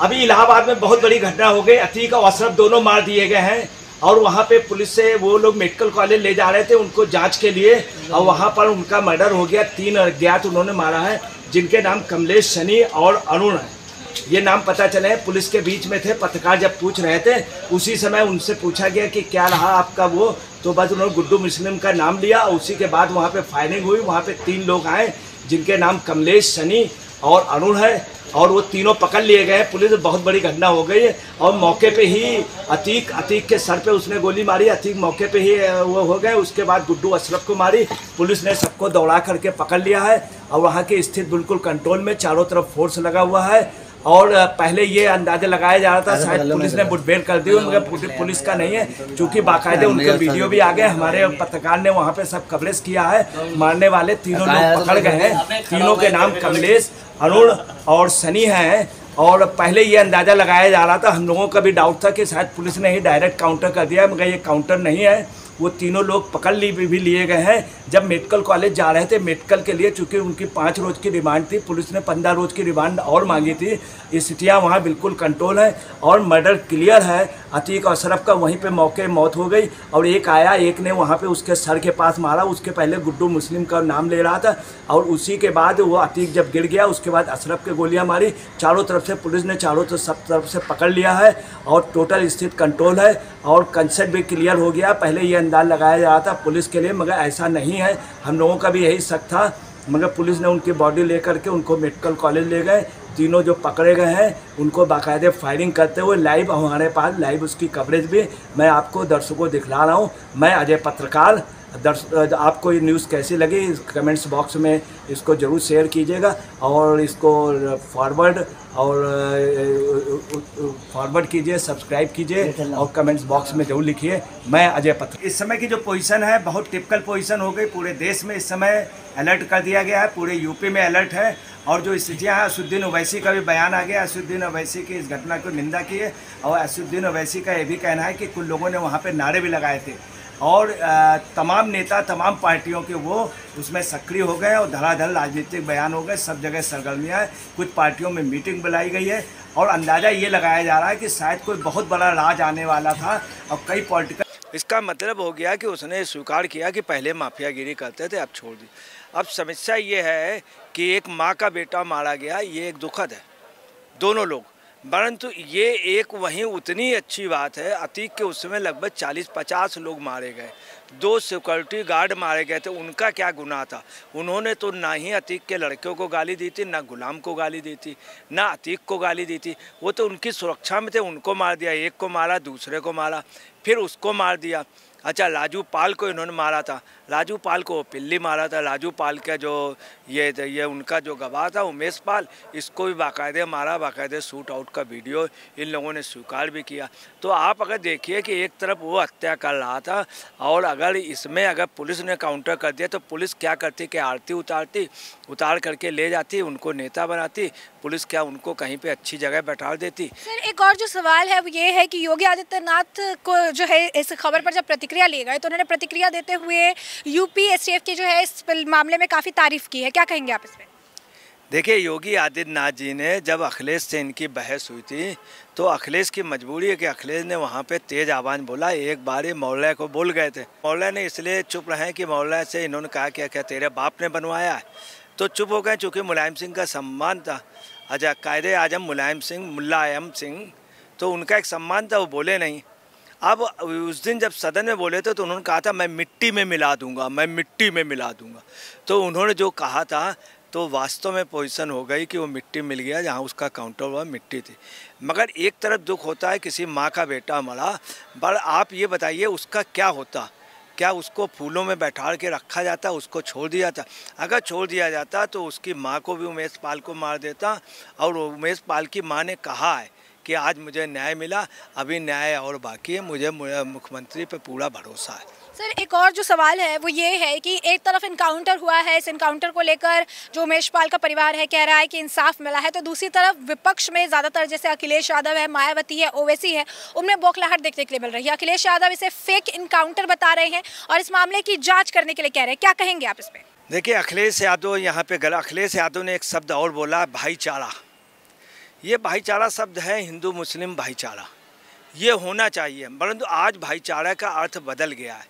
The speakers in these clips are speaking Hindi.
अभी इलाहाबाद में बहुत बड़ी घटना हो गई। अतीक और अशरफ दोनों मार दिए गए हैं और वहाँ पे पुलिस से वो लोग मेडिकल कॉलेज ले जा रहे थे उनको जांच के लिए और वहाँ पर उनका मर्डर हो गया। 3 अज्ञात उन्होंने मारा है जिनके नाम कमलेश, सनी और अरुण है। ये नाम पता चले हैं। पुलिस के बीच में थे, पत्रकार जब पूछ रहे थे उसी समय उनसे पूछा गया कि क्या रहा आपका वो, तो बस उन्होंने गुड्डू मुस्लिम का नाम लिया और उसी के बाद वहाँ पे फायरिंग हुई। वहाँ पे 3 लोग आए जिनके नाम कमलेश, सनी और अरुण है और वो तीनों पकड़ लिए गए। पुलिस बहुत बड़ी घटना हो गई है और मौके पे ही अतीक के सर पे उसने गोली मारी। अतीक मौके पे ही वो हो गए। उसके बाद गुड्डू अशरफ को मारी। पुलिस ने सबको दौड़ा करके पकड़ लिया है और वहाँ की स्थिति बिल्कुल कंट्रोल में, चारों तरफ फोर्स लगा हुआ है। और पहले ये अंदाजा लगाया जा रहा था शायद पुलिस ने मुठभेड़ कर दी हो, मगर पुलिस का नहीं है, क्योंकि बाकायदे उनके वीडियो भी आ गए। हमारे पत्रकार ने वहाँ पे सब कवरेज किया है। मारने वाले 3 लोग पकड़ गए हैं। तीनों के नाम कमलेश, अरुण और सनी हैं। और पहले ये अंदाज़ा लगाया जा रहा था, हम लोगों का भी डाउट था कि शायद पुलिस ने ही डायरेक्ट काउंटर कर दिया, मगर ये काउंटर नहीं है। वो तीनों लोग पकड़ भी लिए गए हैं। जब मेडिकल कॉलेज जा रहे थे मेडिकल के लिए, चूँकि उनकी 5 रोज़ की रिमांड थी, पुलिस ने 15 रोज़ की रिमांड और मांगी थी। स्थितियाँ वहाँ बिल्कुल कंट्रोल है और मर्डर क्लियर है। अतीक और अशरफ का वहीं पे मौके मौत हो गई और एक आया, एक ने वहाँ पे उसके सर के पास मारा। उसके पहले गुड्डू मुस्लिम का नाम ले रहा था और उसी के बाद वो अतीक जब गिर गया उसके बाद अशरफ के गोलियाँ मारी। चारों तरफ से पुलिस ने सब तरफ से पकड़ लिया है और टोटल स्थिति कंट्रोल है और कंसेप्ट भी क्लियर हो गया। पहले ये अंदाज लगाया जा रहा था पुलिस के लिए, मगर ऐसा नहीं है। हम लोगों का भी यही शक था, मगर पुलिस ने उनकी बॉडी लेकर के उनको मेडिकल कॉलेज ले गए। तीनों जो पकड़े गए हैं उनको बाकायदे फायरिंग करते हुए लाइव हमारे पास लाइव उसकी कवरेज भी मैं आपको दर्शकों दिखला रहा हूँ। मैं अजय पत्रकार। आपको ये न्यूज़ कैसी लगी कमेंट्स बॉक्स में इसको ज़रूर शेयर कीजिएगा और इसको फॉरवर्ड कीजिए, सब्सक्राइब कीजिए और कमेंट्स बॉक्स में ज़रूर लिखिए। मैं अजय पत्रकार। इस समय की जो पोजीशन है बहुत टिपिकल पोजीशन हो गई। पूरे देश में इस समय अलर्ट कर दिया गया है, पूरे यूपी में अलर्ट है। और जो स्थितियाँ हैं, असदुद्दीन ओवैसी का भी बयान आ गया। असदुद्दीन ओवैसी की इस घटना को निंदा की है और असदुद्दीन ओवैसी का ये भी कहना है कि कुछ लोगों ने वहाँ पे नारे भी लगाए थे और तमाम नेता, तमाम पार्टियों के वो उसमें सक्रिय हो गए और धड़ाधड़ राजनीतिक बयान हो गए। सब जगह सरगर्मियाँ हैं। कुछ पार्टियों में मीटिंग बुलाई गई है और अंदाज़ा ये लगाया जा रहा है कि शायद कोई बहुत बड़ा राज आने वाला था और कई पॉलिटिकल। इसका मतलब हो गया कि उसने स्वीकार किया कि पहले माफियागिरी करते थे, अब छोड़ दी। अब समस्या ये है कि एक माँ का बेटा मारा गया, ये एक दुखद है, दोनों लोग। परंतु ये एक वहीं उतनी अच्छी बात है, अतीक के उसमें लगभग 40-50 लोग मारे गए, 2 सिक्योरिटी गार्ड मारे गए थे। उनका क्या गुनाह था? उन्होंने तो ना ही अतीक के लड़कों को गाली दी थी, ना गुलाम को गाली दी थी, ना अतीक को गाली दी थी। वो तो उनकी सुरक्षा में थे, उनको मार दिया। एक को मारा, दूसरे को मारा, फिर उसको मार दिया। अच्छा, राजू पाल को इन्होंने मारा था। राजू पाल को पिल्ली मारा था। राजू पाल का जो ये उनका जो गवाह था उमेश पाल, इसको भी बाकायदे मारा। बाकायदे शूट आउट का वीडियो इन लोगों ने स्वीकार भी किया। तो आप अगर देखिए कि एक तरफ वो हत्या कर रहा था और अगर इसमें अगर पुलिस ने काउंटर कर दिया तो पुलिस क्या करती कि आरती उतार करके ले जाती, उनको नेता बनाती। पुलिस क्या उनको कहीं पे अच्छी जगह बैठा देती। सर, एक और जो सवाल है वो ये है कि योगी आदित्यनाथ को जो है इस खबर पर जब प्रतिक्रिया ली गई तो उन्होंने प्रतिक्रिया देते हुए यूपी एसटीएफ की जो है इस मामले में काफ़ी तारीफ की है। क्या कहेंगे आप इस पर? देखिए, योगी आदित्यनाथ जी ने जब अखिलेश से इनकी बहस हुई थी तो अखिलेश की मजबूरी है कि अखिलेश ने वहाँ पे तेज़ आवाज़ बोला। एक बार ये मौलाना को बोल गए थे, मौलाना ने इसलिए चुप रहे कि मौलाना से इन्होंने कहा क्या तेरे बाप ने बनवाया है, तो चुप हो गए। चूँकि मुलायम सिंह का सम्मान था, अच्छा कायदे आजम मुलायम सिंह, तो उनका एक सम्मान था, वो बोले नहीं। अब उस दिन जब सदन में बोले थे तो उन्होंने कहा था मैं मिट्टी में मिला दूंगा, मैं मिट्टी में मिला दूंगा। तो उन्होंने जो कहा था तो वास्तव में पोजीशन हो गई कि वो मिट्टी मिल गया जहाँ उसका काउंटर हुआ मिट्टी थी। मगर एक तरफ दुख होता है किसी माँ का बेटा मरा, पर आप ये बताइए उसका क्या होता? क्या उसको फूलों में बैठा के रखा जाता, उसको छोड़ दिया जाता? अगर छोड़ दिया जाता तो उसकी माँ को भी उमेश पाल को मार देता। और उमेश पाल की माँ ने कहा है कि आज मुझे न्याय मिला, अभी न्याय और बाकी है, मुझे मुख्यमंत्री पे पूरा भरोसा है। सर, एक और जो सवाल है वो ये है कि एक तरफ इनकाउंटर हुआ है, इस इनकाउंटर को लेकर जो उमेश पाल का परिवार है कह रहा है कि इंसाफ मिला है, तो दूसरी तरफ विपक्ष में ज़्यादातर जैसे अखिलेश यादव है, मायावती है, ओवैसी है, उनमें बौखलाहट देखने के लिए मिल रही है। अखिलेश यादव इसे फेक इनकाउंटर बता रहे हैं और इस मामले की जाँच करने के लिए कह रहे हैं। क्या कहेंगे आप इस पर? देखिए, अखिलेश यादव यहाँ पे गला, अखिलेश यादव ने एक शब्द और बोला, भाईचारा। ये भाईचारा शब्द है हिंदू मुस्लिम भाईचारा, ये होना चाहिए, परंतु आज भाईचारा का अर्थ बदल गया है।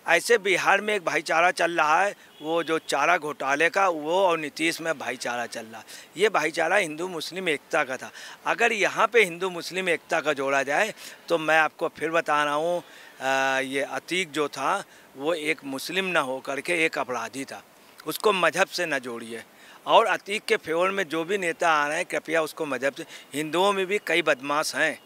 ऐसे बिहार में एक भाईचारा चल रहा है, वो जो चारा घोटाले का, वो और नीतीश में भाईचारा चल रहा है। ये भाईचारा हिंदू मुस्लिम एकता का था। अगर यहाँ पे हिंदू मुस्लिम एकता का जोड़ा जाए तो मैं आपको फिर बता रहा हूँ, ये अतीक जो था वो एक मुस्लिम न हो करके एक अपराधी था, उसको मजहब से न जोड़िए। और अतीक के फेवर में जो भी नेता आ रहे हैं कृपया उसको मजहब से, हिंदुओं में भी कई बदमाश हैं,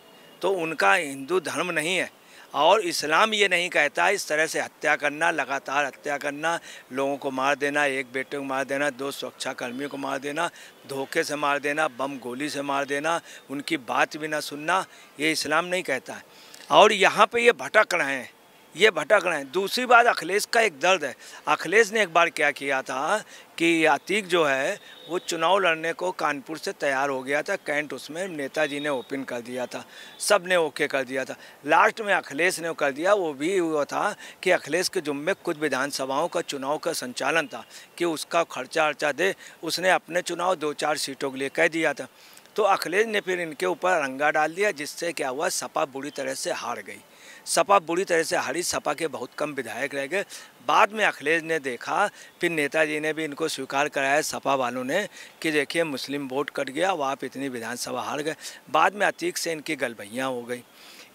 तो उनका हिंदू धर्म नहीं है। और इस्लाम ये नहीं कहता इस तरह से हत्या करना, लगातार हत्या करना, लोगों को मार देना, एक बेटे को मार देना, 2 सुरक्षा कर्मियों को मार देना, धोखे से मार देना, बम गोली से मार देना, उनकी बात भी ना सुनना, ये इस्लाम नहीं कहता है। और यहाँ पे ये भटक रहे हैं, ये भटक रहे हैं। दूसरी बात, अखिलेश का एक दर्द है। अखिलेश ने एक बार क्या किया था कि अतीक जो है वो चुनाव लड़ने को कानपुर से तैयार हो गया था, कैंट उसमें नेताजी ने ओपन कर दिया था, सब ने ओके कर दिया था। लास्ट में अखिलेश ने कर दिया, वो भी हुआ था कि अखिलेश के जुम्मे कुछ विधानसभाओं का चुनाव का संचालन था कि उसका खर्चा अर्चा दे, उसने अपने चुनाव 2-4 सीटों के लिए कह दिया था। तो अखिलेश ने फिर इनके ऊपर रंगा डाल दिया, जिससे क्या हुआ, सपा बुरी तरह से हार गई। सपा बुरी तरह से हारी, सपा के बहुत कम विधायक रह गए। बाद में अखिलेश ने देखा, फिर नेताजी ने भी इनको स्वीकार कराया सपा वालों ने कि देखिए मुस्लिम वोट कट गया, वो आप इतनी विधानसभा हार गए। बाद में अतीक से इनकी गलबैयाँ हो गई।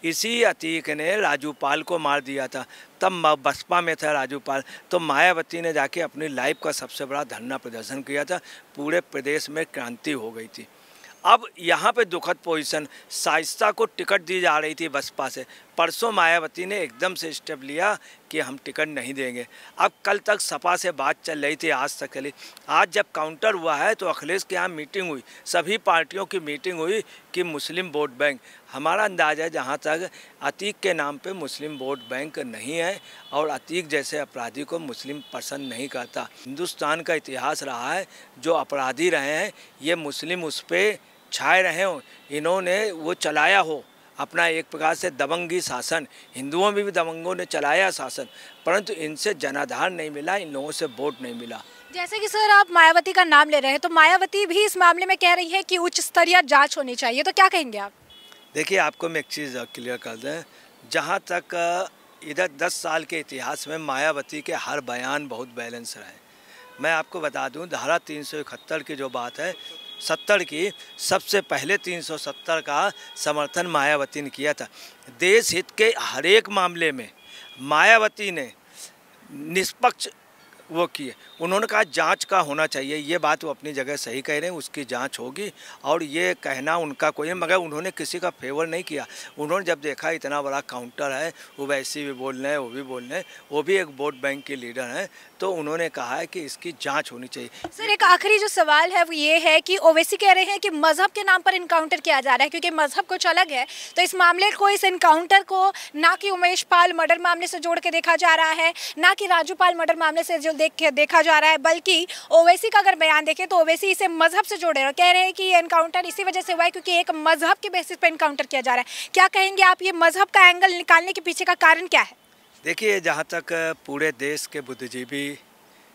इसी अतीक ने राजूपाल को मार दिया था, तब बसपा में था राजूपाल, तो मायावती ने जाके अपनी लाइफ का सबसे बड़ा धरना प्रदर्शन किया था, पूरे प्रदेश में क्रांति हो गई थी। अब यहाँ पे दुखद पोजीशन, शाइस्ता को टिकट दी जा रही थी बसपा से, परसों मायावती ने एकदम से स्टेप लिया कि हम टिकट नहीं देंगे। अब कल तक सपा से बात चल रही थी, आज तक चली। आज जब काउंटर हुआ है तो अखिलेश के यहाँ मीटिंग हुई, सभी पार्टियों की मीटिंग हुई कि मुस्लिम वोट बैंक, हमारा अंदाज़ा है जहाँ तक अतीक के नाम पे मुस्लिम वोट बैंक नहीं है, और अतीक जैसे अपराधी को मुस्लिम पसंद नहीं करता। हिंदुस्तान का इतिहास रहा है, जो अपराधी रहे हैं ये मुस्लिम उस पर छाए रहे हों, इन्होंने वो चलाया हो अपना एक प्रकार से दबंगी शासन, हिंदुओं में भी दबंगों ने चलाया शासन, परंतु इनसे जनाधार नहीं मिला, इन लोगों से वोट नहीं मिला। जैसे कि सर आप मायावती का नाम ले रहे हैं, तो मायावती भी इस मामले में कह रही है कि उच्च स्तरीय जांच होनी चाहिए, तो क्या कहेंगे आप? देखिए, आपको मैं एक चीज़ क्लियर कर दें, जहाँ तक इधर 10 साल के इतिहास में मायावती के हर बयान बहुत बैलेंस रहे। मैं आपको बता दूं, धारा 371 की जो बात है, 70 की, सबसे पहले 370 का समर्थन मायावती ने किया था। देश हित के हर एक मामले में मायावती ने निष्पक्ष वो किए। उन्होंने कहा जांच का होना चाहिए, ये बात वो अपनी जगह सही कह रहे हैं, उसकी जांच होगी, और ये कहना उनका कोई है, मगर उन्होंने किसी का फेवर नहीं किया। उन्होंने जब देखा इतना बड़ा काउंटर है, वो वैसी भी बोल रहे हैं, वो भी बोल रहे हैं, वो भी एक वोट बैंक के लीडर हैं, तो उन्होंने कहा है कि इसकी जांच होनी चाहिए। सर एक आखिरी जो सवाल है वो ये है कि ओवैसी कह रहे हैं कि मजहब के नाम पर इनकाउंटर किया जा रहा है, क्योंकि मजहब कुछ अलग है, तो इस मामले को, इस इनकाउंटर को ना कि उमेश पाल मर्डर मामले से जोड़ के देखा जा रहा है, ना कि राजूपाल मर्डर मामले से जो देखा जा रहा है, बल्कि ओवैसी का अगर बयान देखें तो ओवैसी इसे मजहब से जोड़े और कह रहे हैं कि ये एनकाउंटर इसी वजह से हुआ है क्योंकि एक मजहब के बेसिस पर एनकाउंटर किया जा रहा है। क्या कहेंगे आप, ये मजहब का एंगल निकालने के पीछे का कारण क्या है? देखिए, जहाँ तक पूरे देश के बुद्धिजीवी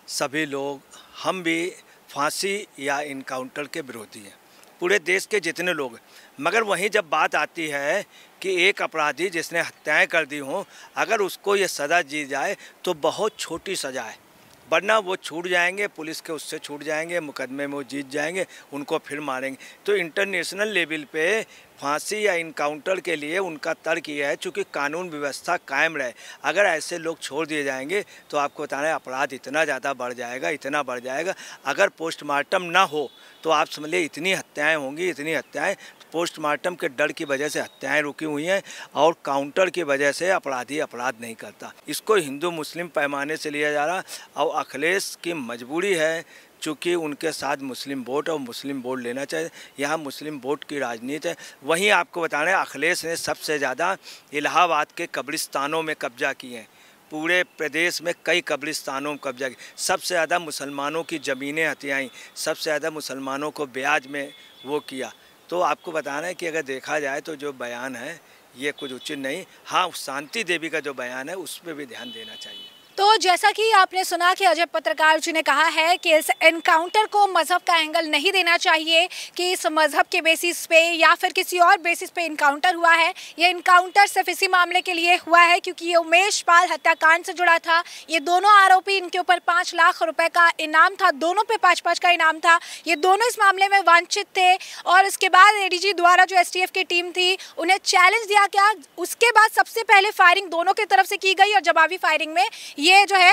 सभी लोग, हम भी फांसी या इनकाउंटर के विरोधी हैं, पूरे देश के जितने लोग, मगर वहीं जब बात आती है कि एक अपराधी जिसने हत्याएं कर दी हों, अगर उसको ये सज़ा दी जाए तो बहुत छोटी सज़ा है, वरना वो छूट जाएंगे, पुलिस के उससे छूट जाएंगे, मुकदमे में वो जीत जाएंगे, उनको फिर मारेंगे। तो इंटरनेशनल लेवल पे फांसी या इनकाउंटर के लिए उनका तर्क ये है, चूँकि कानून व्यवस्था कायम रहे, अगर ऐसे लोग छोड़ दिए जाएंगे तो आपको बता रहे हैं अपराध इतना ज़्यादा बढ़ जाएगा, इतना बढ़ जाएगा। अगर पोस्टमार्टम ना हो तो आप समझिए इतनी हत्याएँ होंगी, इतनी हत्याएँ। पोस्टमार्टम के डर की वजह से हत्याएं रुकी हुई हैं, और काउंटर की वजह से अपराधी अपराध नहीं करता। इसको हिंदू मुस्लिम पैमाने से लिया जा रहा, और अखिलेश की मजबूरी है, चूँकि उनके साथ मुस्लिम वोट और मुस्लिम वोट लेना चाहिए, यहाँ मुस्लिम वोट की राजनीति है। वहीं आपको बता रहे हैं अखिलेश ने सबसे ज़्यादा इलाहाबाद के कब्रिस्तानों में कब्जा किए हैं, पूरे प्रदेश में कई कब्रिस्तानों में कब्जा किया, सबसे ज़्यादा मुसलमानों की ज़मीनें हथियाई, सबसे ज़्यादा मुसलमानों को ब्याज में वो किया। तो आपको बताना है कि अगर देखा जाए तो जो बयान है ये कुछ उचित नहीं। हाँ, शांति देवी का जो बयान है उस पर भी ध्यान देना चाहिए। तो जैसा कि आपने सुना कि अजय पत्रकार जी ने कहा है कि इस एनकाउंटर को मजहब का एंगल नहीं देना चाहिए कि इस मजहब के बेसिस पे या फिर किसी और बेसिस पे इनकाउंटर हुआ है। ये इनकाउंटर सिर्फ इसी मामले के लिए हुआ है क्योंकि ये उमेश पाल हत्याकांड से जुड़ा था। ये दोनों आरोपी, इनके ऊपर 5 लाख रुपए का इनाम था, दोनों पे 5-5 का इनाम था। ये दोनों इस मामले में वांछित थे और इसके बाद एडीजी द्वारा जो एसटीएफ की टीम थी उन्हें चैलेंज दिया गया। उसके बाद सबसे पहले फायरिंग दोनों की तरफ से की गई और जवाबी फायरिंग में ये जो है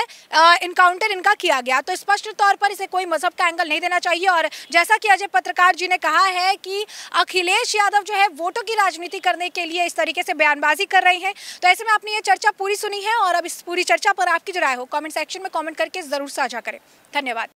इनकाउंटर इनका किया गया। तो स्पष्ट तौर पर इसे कोई मजहब का एंगल नहीं देना चाहिए। और जैसा कि अजय पत्रकार जी ने कहा है कि अखिलेश यादव जो है वोटों की राजनीति करने के लिए इस तरीके से बयानबाजी कर रहे हैं। तो ऐसे में आपने ये चर्चा पूरी सुनी है और अब इस पूरी चर्चा पर आपकी जो राय हो कमेंट सेक्शन में कमेंट करके जरूर साझा करें। धन्यवाद।